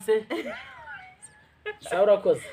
Avance sawa urakoze.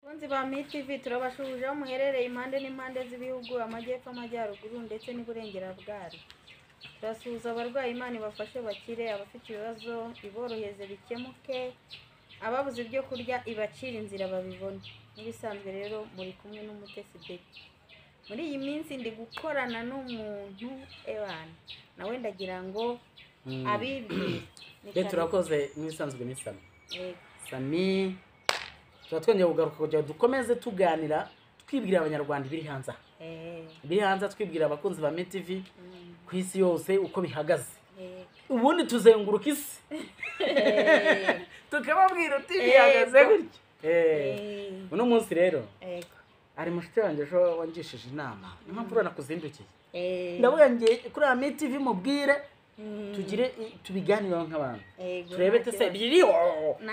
Bonzi ba MTV turabashuje muherereye impande n'impande z'ibihugu amajyepfo amajyaruguru ndetse n'iburengera bwari. Turasuhuza abarwayi Imana ibafashe bakire, abafite ibibazo iboroheze bikemuke, ababuze ibyo kurya ibacira inzira babibone. Nibisanzwe rero muri kumwe n'umutesi Beki. Muri iyi minsi ndi gukorana n'umuntu ebana nawe ndagira ngo abibwire. Turakoze nibisanzwe ni Sami. Sami twatwongeye kugaruka kugira dukomeze tuganira twibwira abanyarwanda biri hanze. Biri hanze twibwira abakunzi ba MTV ku isi yose uko bihagaze. Ubundi tuzenguruka isi. Tukababwira uti bihagaze gutya. Uno munsi rero ari mushite wanje jo wangishije inama. Impamvu nakuzindukiye. Ndavuga ngiye kuri MTV mubwire tugire tubiganiraho nk'abantu. Turebe tese biriho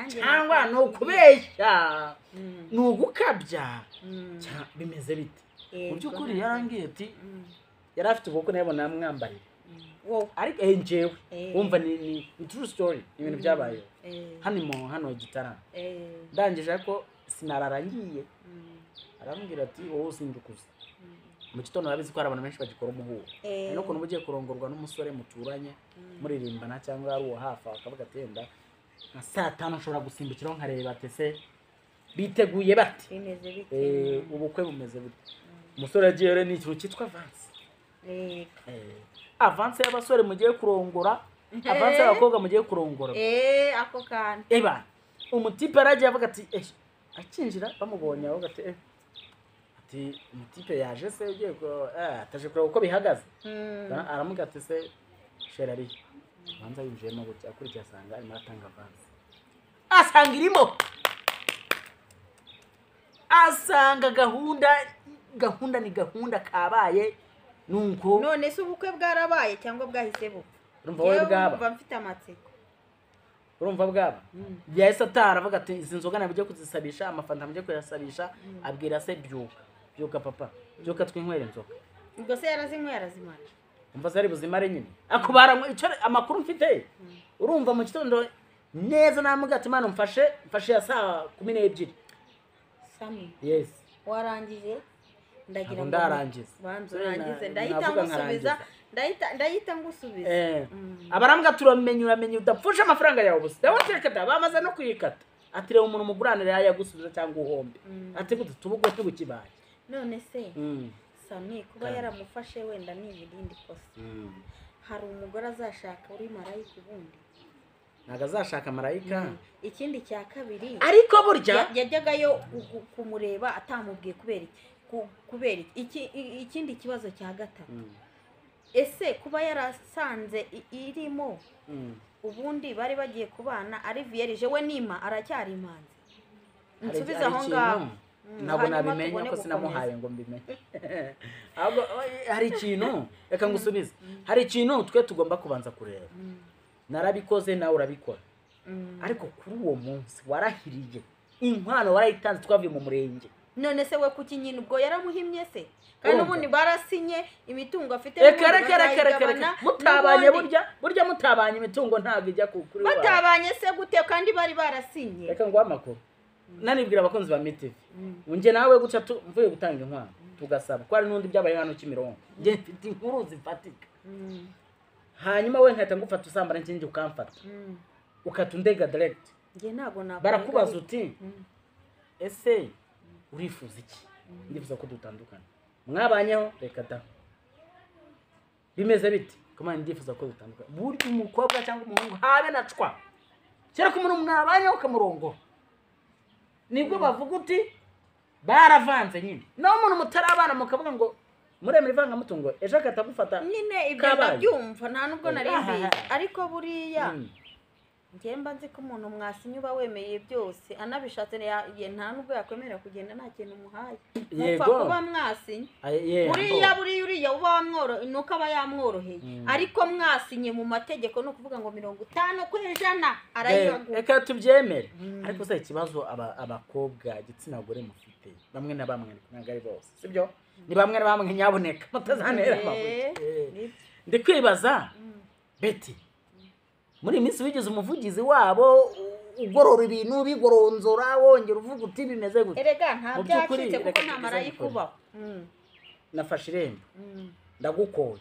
cyangwa no kubeshya. Nugukabya. Bimeze bite? Mu byukuri yarangiye ati yarafite ubwo nabona mwambarira. Ariko njewe wumva ni true story ibintu byabaye. Hano gitara. Ndangije ko sinararangiye. Arambwira ati wowe usindukuza. Mu gitondo nabizi ko abantu benshi bagikora umuhuro. No kuntu mugiye kurongorwa n'umusore muturanye muririmbana cyangwa ari uwo hafa akavuga ati yenda nka saa 5 nshobora gusimbukiraho nkareba tese biteguye bati. Bimeze bite? Ubukwe bumeze bute? Umusore agiye rero ni ikintu cyitwa Avance. Avance y'abasore mugiye kurongora. Avance y'abakobwa mugiye kurongora. Ako kana. Eba umutipe aragiye avuga ati akinjira bamubonye avuga ati umutipe yaje se ugiye ko ataje kureba uko bihagaze. Aramuga ati se sherari banza yinjiyemo gutya akurikiye asanga arimo atanga Avance. Asanga irimo. Asanga gahunda ni gahunda kabaye nuko. None se ubukwe bwarabaye cyangwa bwahise bupfa? Urumva wowe bwaba. Urumva mfite amatsiko. Urumva bwaba. Yahise ataravuga ati izi nzoga nabyo kuzisabisha amafanta mujye kuyasabisha abwira se byuka papa byuka twinkwere inzoga. Ubwo se yarazinywera arazimara. Umva zari buzimare nyine. Akubara icyo amakuru mfite. Urumva mu gitondo neza namuga ati Mana mfashe ya saa 12. Sami. Yes. Warangije? Ndagira ngo ndarangize. Banzo urangize ndahita ngusubiza. Abarambwa turamenye udapfusha amafaranga yawe busa. Dawateka bamaze no kuyikata. Ati rero umuntu muguranire yagusubiza cyangwa uhombe. Ati gute tubugwe tubukibaye. None se Sami kuba yaramufashe wenda ni ibindi kosa. Hari umugore azashaka uri marayika ubundi. Naga azashaka marayika. Ikindi cya kabiri. Ariko burya yajyagayo kumureba atamubwiye kubera ikindi kibazo cya gatatu. Ese kuba yarasanze irimo ubundi bari bagiye kubana ari vierge we nima aracyari imanzi. Nsubiza aho ngaho. Ntabwo nabimenye ko sinamuhaye ngo mbimenye. Ahubwo hari ikintu reka ngusubize. Hari ikintu twe tugomba kubanza kureba. Narabikoze nawe urabikora. Ariko kuri uwo munsi warahiriye. Inkwano warayitanze twavuye mu murenge. None se we kuki nyine ubwo yaramuhimye se? Kandi ubundi barasinye imitungo afite Reka mutabanye burya mutabanye imitungo ntago ijya kuri wawe. Batabanye se gute kandi bari barasinye? Reka ngo amakuru. Nanibwira abakunzi ba MTV. Unje nawe guca mvuye gutanga inkwano tugasaba ko ari nundi byabaye hano Kimironko. Nje mfite inkuru zifatika. Hanyuma we nkahita ngufata usambara nkingi ukamfata. Ukatundega direct. Nje ntago nako. Barakubaza uti ese urifuza iki? Ndifuza ko dutandukana. Mwabanyeho reka da. Bimeze biti kuma ndifuza ko dutandukana. Buri umukobwa cyangwa umuhungu habe nacwa. Cyera ko umuntu mwabanyeho kamurongo. Nibwo bavuga uti baravanze nyine. No umuntu mutarabana mukavuga ngo muremera ivanga mutungo ejo akatagufata. Nyine ibyo ndabyumva nta nubwo narimbiye. Ariko buriya Njemba nzi ko umuntu mwasinye uba wemeye byose anabishatse nta nubwo yakwemera kugenda nta kintu muhaye. Mupfa kuba mwasinye. Buriya uba wamworo nuko aba yamworoheye. Ariko mwasinye mu mategeko no kuvuga ngo 50% arayibaguha. Reka tubyemere. Ariko se ikibazo abakobwa gitsina gore mufite bamwe na bamwe nagari bose sibyo ni bamwe na bamwe nyaboneka mutazanera amabuye. Ndi kwibaza Beti muri minsi wigeze umuvugizi wabo ugorora ibintu bigoronzora wongera uvuga uti bimeze gute erega nta byacitse kuko nta marayikubaho nafashe irembo ndagukoye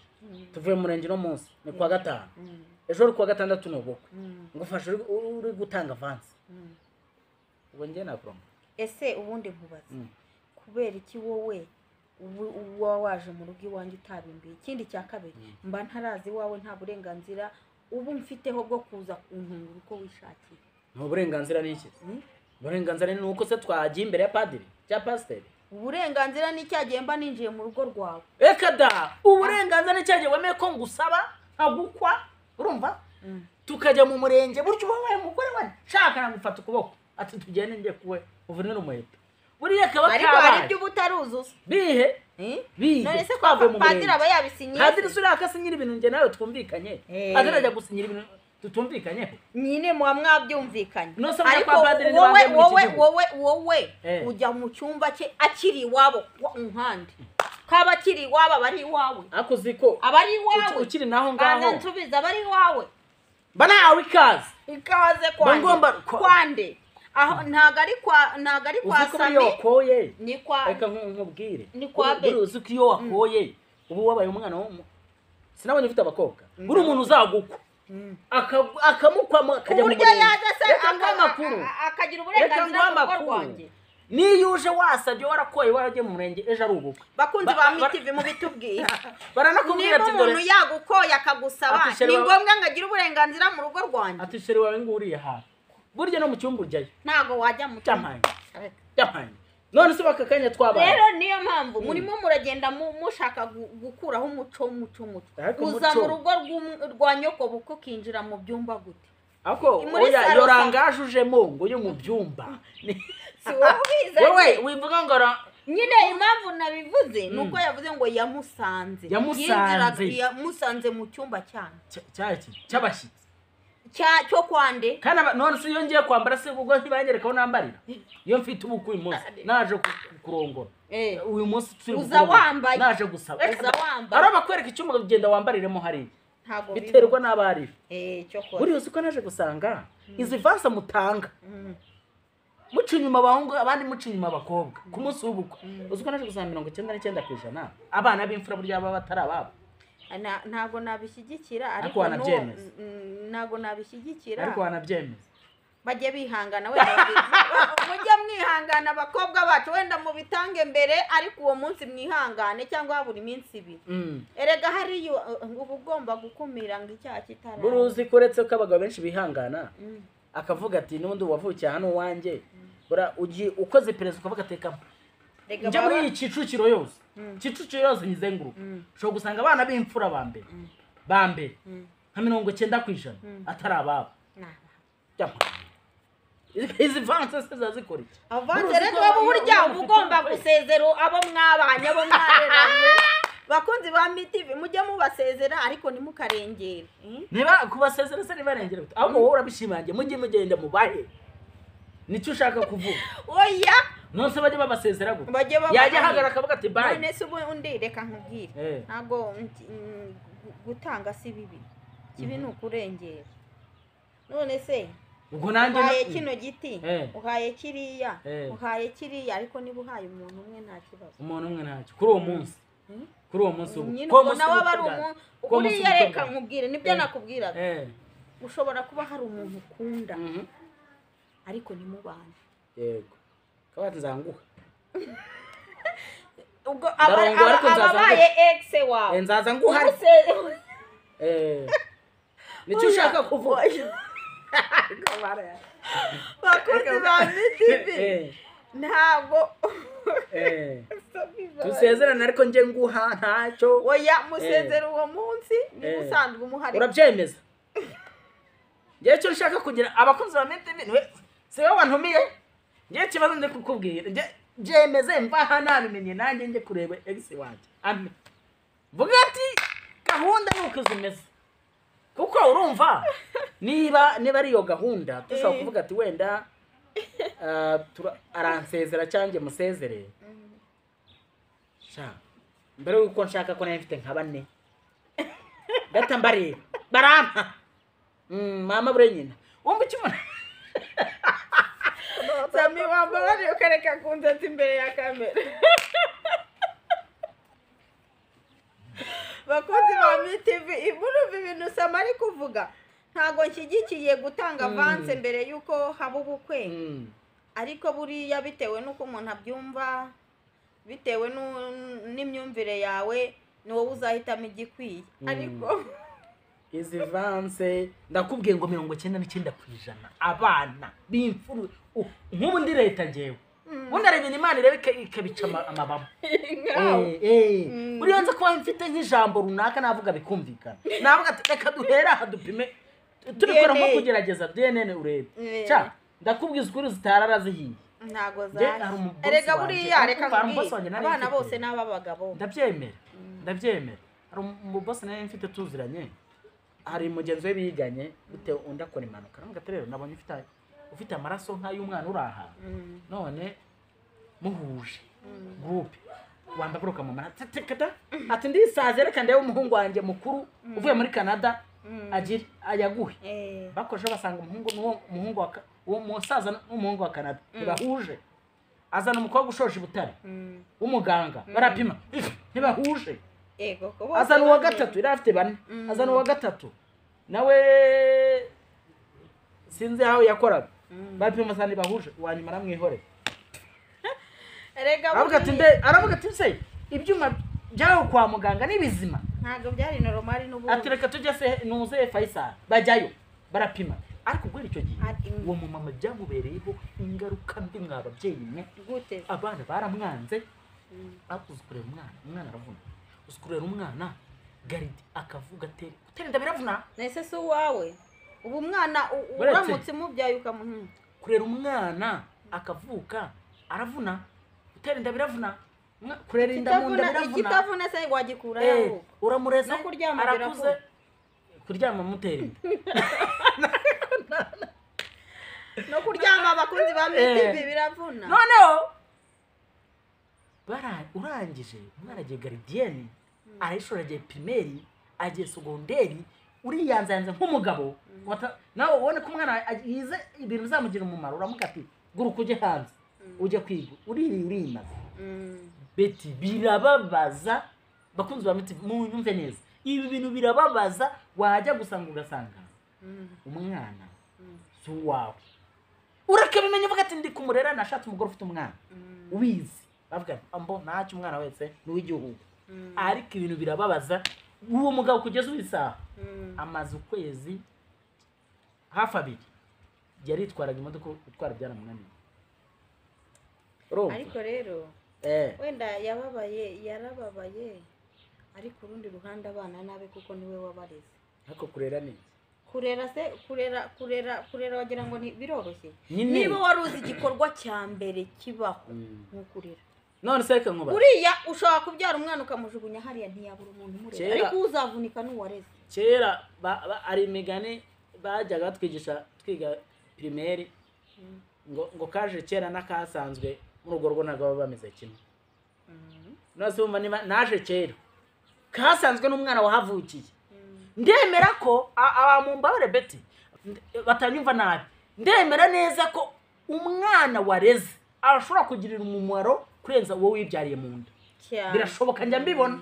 tuvuye mu murenge no munsi ni kwa gatanu ejo uri kwa gatandatu n'ubukwe ngufashe uri gutanga avance ubwo njye nakuroma ese ubundi nkubaza kubera iki wowe uba waje mu rugo iwanjye utabimbiye ikindi cya kabiri mba ntarazi iwawe nta burenganzira ubu mfiteho bwo kuza kuntungura uko wishakiye nta burenganzira ni iki uburenganzira ni uko se twagiye imbere ya padiri cya pasiteri uburenganzira ni cyagiye mba ninjiye mu rugo rwawe reka da uburenganzira ni cyagiye wemeye ko ngusaba nkagukwa urumva tukajya mu murenge buryo ubaye umugore wa nshaka nagufata ukuboko ati tugende njye kuwe uvunire umuheto buriya kaba kabaye ariko hari ibyo ubutaruzuza bihe none se kwa padiri aba yabisinyiye padiri sura akasinyira ibintu njye nawe twumvikanye padiri ajya gusinyira ibintu tutumvikanye nyine muba mwabyumvikanye ariko wowe ujya mu cyumba cye akiri iwabo nkandi kaba akiri iwabo aba ari iwawe akuzi ko aba ari iwawe ukiri naho ngaho nsubiza aba ari iwawe mba nawe ikaze kwande aho ntago ari kwa Sami yokoye ni kwa reka nkubwire ni kwa be uzi ko iyo wakoye ubu wabaye umwana wo sinabonye ufite abakobwa buri umuntu uzagukwa akamukwamo akajya mu buryo yaje se akagira uburenganzira bwo rwanjye niyo uje wasabye warakoye waragiye mu murenge ejo ari ubukwe bakunzi ba MTV mu bitubwiye baranakubwira ati dore umuntu yagukoye akagusaba ni ngombwa ngagira uburenganzira mu rugo rwanjye ati shere wawe nguriye ha burya no mu cyumba ujyayo ntago wajya mu cyamanye none se bakakanya twabaye rero niyo mpamvu murimo muragenda mushaka gukuraho umuco uza mu rugo rwa nyoko buko kinjira mu byumba gute ako oya yorangaje ujemo ngo yo mu byumba wowe wivuga ngo nyine impamvu nabivuze nuko yavuze ngo yamusanze mu cyumba cy'abashyitsi cyo kwande kana none se yongeye kwambara se ubwo ntibanyereka aho nambarira iyo mfite ubukwe uyu munsi naje kurongora uyu munsi turi uza wambaye naje gusaba uza wambaye araba kwereka icyumba ugenda wambariremo hari biterwa n'abari cyo kwa buri uzi ko naje gusanga izi vansa mutanga muca inyuma abahungu abandi muca inyuma abakobwa ku munsi w'ubukwe uzi ko naje gusanga 99% abana b'imfura burya baba batari ababo ntago nabishyigikira ariko wanabyemeza ntago nabishyigikira ariko wanabyemeza bajye bihangana wenda mujye mwihangana abakobwa bacu wenda mu bitange mbere ariko uwo munsi mwihangane cyangwa buri minsi ibiri erega hari uba ugomba gukumira ngo icyaha kitara buruzi kuretse ko abagabo benshi bihangana akavuga ati n'undi wavukiye hano wanjye bura ugiye ukoze perezida ukavuga atekamo njye muri iyi Kicukiro yose Kicukiro yose nyizenguruka ushobora gusanga abana b'imfura ba mbere nka 90% atari ababo izi vanse se zazikora iki avance rero abo burya ugomba gusezera abo mwabanye abo mwareranye bakunzi ba MTV mujye mubasezera ariko nimukarengera niba kubasezera se nibarengera ahubwo wowe urabishimangiye mujye mugenda mubahe nicyo ushaka kuvuga oya nonse bajye babasezera gute yajya hagara akavuga ati bye none se ubundi reka nkubwire ntago gutanga si bibi kibi ni ukurengera none se ubwo nanjye uhaye kino giti uhaye kiriya ariko niba uhaye umuntu umwe nta kibazo umuntu umwe ntacyo kuri uwo munsi ubu nawe aba ari umuntu uriya reka nkubwire nibyo nakubwiraga ushobora kuba hari umuntu ukunda ariko nimubane yego kabati zanguha ubwo ababaye ex wawe nzaza nguha nicyo ushaka kuvuga bakunzi ba MTV ntabwo dusezerana ariko njye nguha ntacyo oya musezera uwo munsi niba usanzwe umuhari urabyemeza njye cyo nshaka kugira abakunzi ba MTV se wowe wantumiye njye kibazo ndi kukubwira byemeze mva nabimenye nanjye njye kureba ex wanjye vuga ati gahunda nuko zimeze kuko urumva niba ari iyo gahunda dushobora kuvuga ati wenda aransezera cyangwa musezere mbere yuko nshaka ko nayo mfite nka 4 gatambarira barampa mama bure nyina wumva ikimana Sami wambabari ukareka kunzatsa imbere ya kamera bakunzi ba MTV iburuva ibintu Sami ari kuvuga ntago nshyigikiye gutanga avance mbere yuko haba ubukwe ariko buriya bitewe nuko umuntu abyumva bitewe n'imyumvire yawe ni wowe uzahitamo igikwiye ariko izi avance ndakubwiye ngo 99% abana b'imfuru nk'ubu ndi leta ngewe ubundi areba Imana irebe ikabica amababa buriya nza kuba mfite nk'ijambo runaka navuga bikumvikana navuga ati reka duhera aha dupime tubikora nko kugerageza DNA urebe cya ndakubwiza ukuri zitarara zihiye ntago za erega buriya reka mbwira abana bose n'ababagabo ndabyemera hari umubosi nawe mfite tuziranye hari mugenzi we biganye bitewe undi akora impanuka ntabwo rero nabonye ufite amaraso nk'ay'umwana uraha none muhuje groupe wambaburuka mu mara ati ndisaze reka ndebe umuhungu wanjye mukuru uvuye muri Canada agira ayaguhe bakoje basanga umuhungu uwo musaza n'umuhungu wa Canada ntibahuje azana umukobwa ushoje Butare w'umuganga barapima ntibahuje azana uwa gatatu iri afite bane azana uwa gatatu nawe sinzi aho yakoraga bapima sana bahuje wanyuma namwihore aravuga ati se ibyuma byaho kwa muganga n'ibizima ntago byari normal n'ubu ati reka tujye se nuze Faisal bajyayo barapima ariko ubwo icyo gihe uwo mumama byamubereyeho ingaruka mbi mwababyeyi mwe abana baramwanze akuzukurera umwana aravuna usukurera umwana garidi akavuga uterinda biravuna nese se uwawe ubu umwana uramutse mubyaye ukamuhunga kurera umwana akavuka aravuna uterinda biravuna kurera inda mu nda biravuna ikitavuna se wagikura yaho uramureza no kuryama biravuze kuryama mutera no kuryama abakunzi ba MTV biravuna noneho urangije umwana agiye garidiyeni arayishora agiye primeri agiye segonderi uriyanzanze nk'umugabo nawe ubone ko umwana yize ibintu bizamugira umumaro uramuka ati guruka ujye hanze ujye kwiga urimaze beti birababaza bakunzi ba MTV munyumve neza ibi bintu birababaza wajya gusanga ugasanga umwana si uwawe urakabimenya uvuga ati ndi kumurera nashatse umugore ufite umwana ubizi bavuga ambo ntacyo umwana wese n'uw'igihugu ariko ibintu birababaza uwo mugabo kugeza ubisaha amaze ukwezi hafi 2 yari itwaraga imodoka utwara byaramunaniye ariko rero wenda yarababaye ariko urundi ruhande abana nabe kuko niwe wabareze ariko kurera neza kurera se kurera wagira ngo biroroshye niba waruzi igikorwa cya mbere kibaho nkukurera none se reka nkuba uriya ushobora kubyara umwana ukamujugunya hariya ntiyabura umuntu umurera ariko uzavunika n'uwareze kera ari imigani bajyaga twiga primaire ngo kaje kera n'akasanzwe mu rugo rwo ntabwo baba bameze kimwe nose umva niba naje kera kasanzwe n'umwana wahavukiye ndemera ko abamumbabare beti batanyumva nabi ndemera neza ko umwana wareze arashobora kugirira umumaro kurenza wowe wibyariye mu nda birashoboka njya mbibona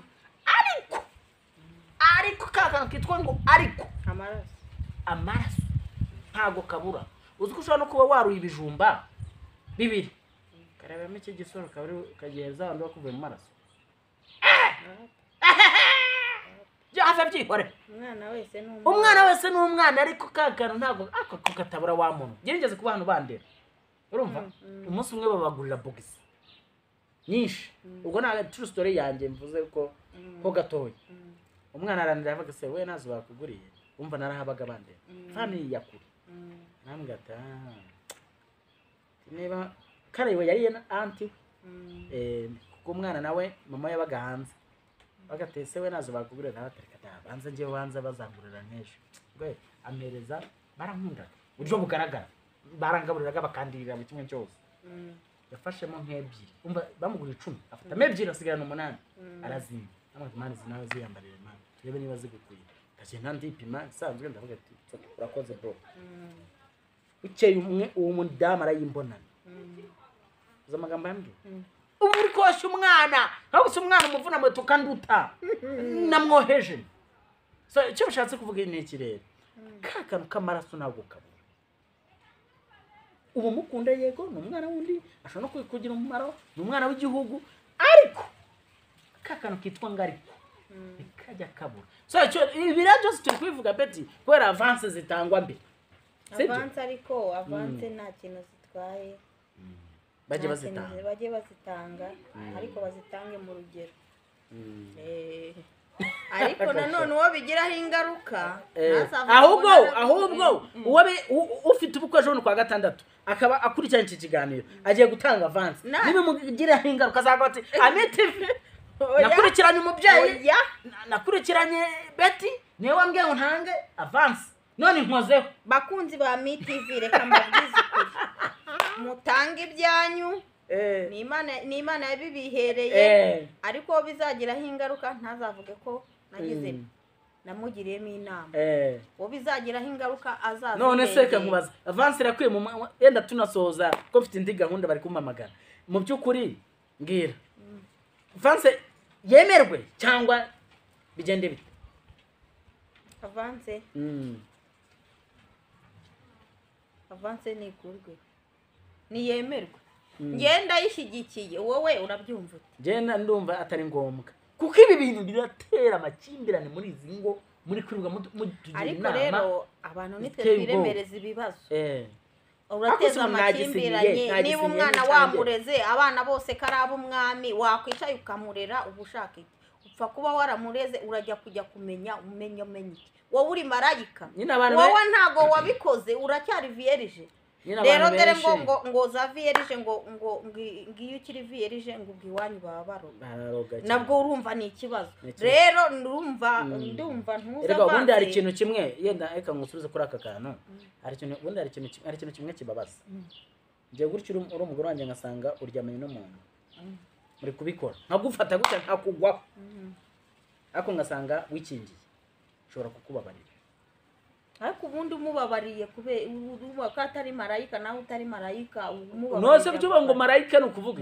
ariko kakana kitwa ngo ariko amaraso ntago kabura uzi ko ushobora no kuba waruye ibijumba bibiri karabamo iki gisoro kabari ukagiheza abandi bakuvuye mu maraso Jafa byikore umwana wese n'umwana ariko kakana ntago ako katabura wa muntu gerigeze ku bantu bandera urumva umunsi umwe babagurira bogisi nyinshi ubwo na true story yanjye mvuze ko gatoya umwana arandira avuga se we nazo bakuguriye umva narahabaga bandera family yakuri namugata niba karewe yari anti kuko umwana nawe mama yabaga hanze bagatese we nazo bakugurira nabatereka banza ngiye wanza bazangurira nesho gwe amereza barankunda buryo bugaragara barangaburiraga bakandirira mu kimwe cyose yafashemo nk'ebyiri umva bamugura 10 afata 2 asigara 8 arazimba amazimana zinawe ziyambarira imana turebe niba zigukuye agenda ndipima nsanzwe ndavuga ati urakoze bro. Ukeye umwe uwo mudamu arayimbonana. Uza amagambo yambwiye ubu uri kosha umwana aho gusa umwana umuvuna mwe tukanduta namwoheje. So icyo bishatse kuvuga ni iki rero? Kakanu kamaraso ntabwo kabura. Ubu mukunda yego ni umwana wundi ashobora no kugira umumaro, ni umwana w'igihugu, ariko kakanu kitwa ngariko kajya kabura. So icyo ibira byose turi kwivuga Betty kubera avance zitangwa mbi. Avance ariko avance nta kintu zitwaye. Bajye bazitanga ariko bazitange mu rugero. Ariko nanone uwo bigiraho ingaruka ahubwo ufite ubukwe ejo kwa gatandatu akaba akurikirana iki kiganiro agiye gutanga avance niba mugiraho ingaruka azaga ati AMTV nakurikiranye umubyeyi nakurikiranye Betty niwe wambwiye ngo ntange avance none nkozeho. Bakunzi ba AMTV reka mbabwize ukuri mutange ibyanyu ni Imana yabibihereye, ariko bizagiraho ingaruka ntazavuge ko nagize namugiriyemo inama. Wo bizagiraho ingaruka azaza. None se nkubaza avance irakwiye mu yenda tunasoza ko mfite indi gahunda bari kumamagana. Mu byukuri ngira avance yemerwe cyangwa bigende bite? Avance avance ni kurwe ni yemerwe. Ngenda yishyigikiye wowe urabyumva uti? Ngenda ndumva atari ngombwa kuko ibi bintu biratera amakimbirane muri izi ngo muri kwiruga mutugira inama. Ariko rero abantu nitwe twiremereza ibibazo. Urateza amakimbirane niba umwana wamureze abana bose karaba umwami wakwicaye ukamurera ubushaka upfa kuba waramureze urajya kujya kumenya umenye wowe uri marayika wowe ntago wabikoze uracyari vierge. Rero dere ngo za vierge ngo ngiyo ukiri vierge ngo ubwiwanyu baroga nabwo urumva ni ikibazo. Rero ndumva ntuza. Rega ubundi hari ikintu kimwe yenda eka ngusubize kuri aka kantu. Hari ikintu ubundi hari ikintu kimwe kibabaza. Ngiye gutyo uri umugore wanjye ngasanga uryamanye n'umuntu muri kubikora nkagufata gutya ntakugwaho, ariko ngasanga wikingiye ushobora kukubabarira. Ariko ubundi umubabariye kube uruba katari marayika nawe utari marayika umubabariye. Nose byo ngo marayika no kuvuga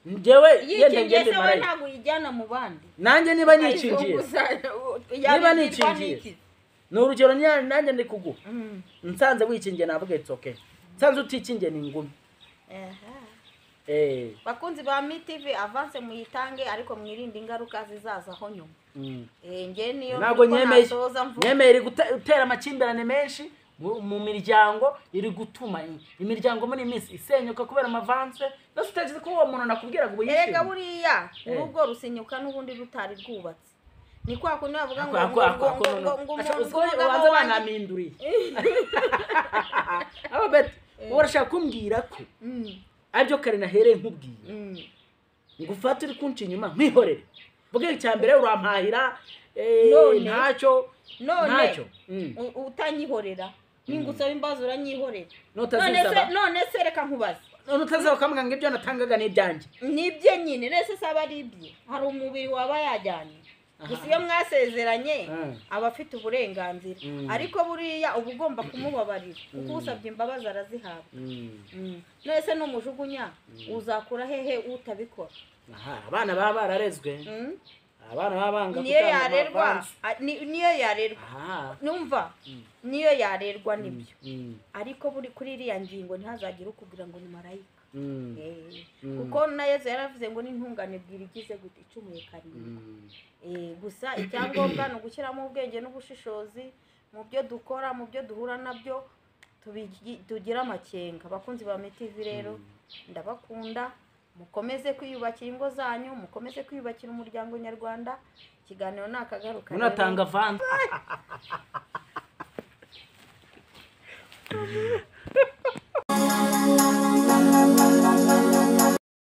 ngewe yenda ngende marayika ntago yijyana mu bandi. Nanjye niba nikingiye no urugero nanjye ndi kuguha nsanze wikingiye navuga it's okay, nsanze utikingiye ni ingumi. Bakunzi ba AMTV avance muyitange ariko mwirinde ingaruka zizazaho nyuma. Nge niyo ntago nyemeye gutera amakimbirane menshi mu miryango, iri gutuma imiryango muri minsi isenyuka kubera amavance. Nose utagize ko uwo muntu nakubwira ngo yishime. Erega buriya urugo rusenyuka n'ubundi rutari rwubatse. Ni kwa kundi bavuga ngo ubanza banaminduriye. Aba Betty urashaka kumbwira ko aryo kare nahereye nkubwiye ngufata uri kunci inyuma mwihorere vuga icyambere urampahira ntacyo utanyihorera ningusaba imbazo uranyihorera none se reka nkubaza none utazaho kamwe ngo ibyo natangaga n'ibyanjye nibye nyine nese saba aribye hari umubiri waba yajyanye gusa iyo mwasezeranye abafite uburenganzira ariko buriya uba ugomba kumubabarira kuko usabye imbabazi arazihabwa. Nese n'umujugunya uzakura hehe utabikora? Abana baba bararezwe abana babanga niyo yarerwa numva niyo yarerwa nibyo, ariko buri kuri iriya ngingo ntazagira ukubwira ngo ni marayika. Kuko na Yesu yaravuze ngo n'intungane bwira igize gute icumuye karindwi. Gusa icyangombwa no gushyiramo ubwenge n'ubushishozi mu byo dukora mu byo duhura nabyo tugira amakenga. Bakunzi ba AMTV rero ndabakunda, mukomeze kwiyubakira ingo zanyu, mukomeze kwiyubakira umuryango nyarwanda. Ikiganiro nakagaruka munatanga avance. La la la la la la.